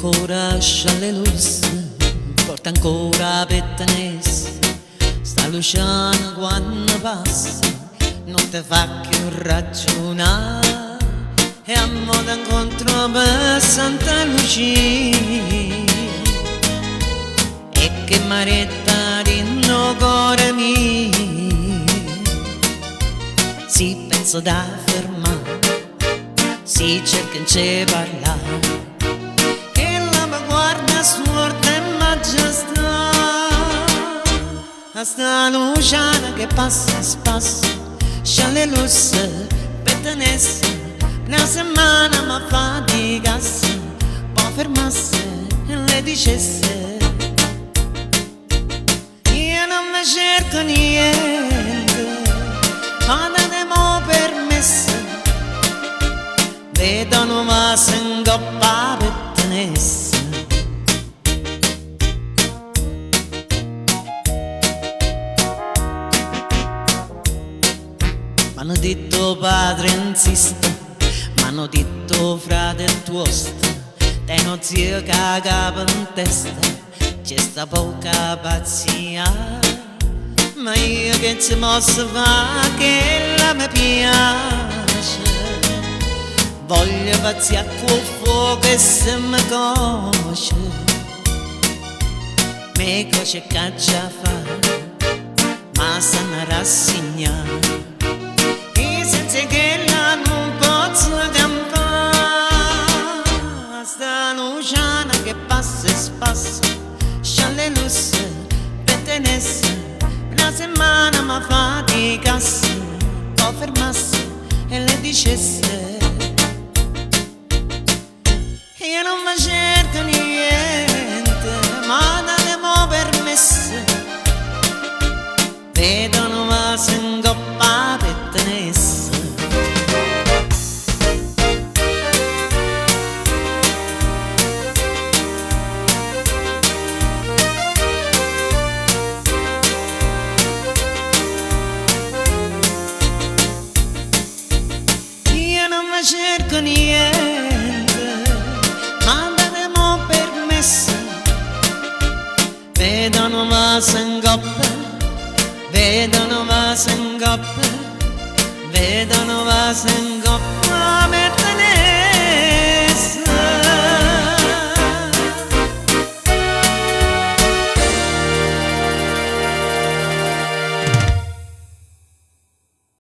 ancora scialle lusse, porta ancora pettenesse, sta Luciana quando passa, non ti fa più ragionare, e a modo incontro per Santa Lucia, e che maretta di no cuore mio, si penso da fermare, si cerca di parlare, che la mi guarda sorda e maestà, a sta Luciana che passa spassa, scialle lusse, pettenesse, una settimana mi fa di cassa, poi fermasse e le dicesse: io non mi cerco niente, ma datemi permesso, vedo non va in coppa pettenesse. M'hanno detto padre insiste, m'hanno detto frate tuo sta, te non zio che ha capo in testa, c'è sta poca pazzia, ma io che ci posso fare che la mi piace, voglio pazziare col fuoco e se mi conosce, me cose che già fa, ma se ne rassegna, senza che la non posso campare, sta Luciana che passa e spassa, scialle lusse, pettenesse, una settimana mi fa di cassa, poi fermasse e le dicesse: io non mi cerco niente, ma datemi permesso, vedo non va in coppa pettenesse. Non mi cerco niente, ma datemi permesso, vedo non va in coppa, vedo non va in coppa, vedo non va in coppa.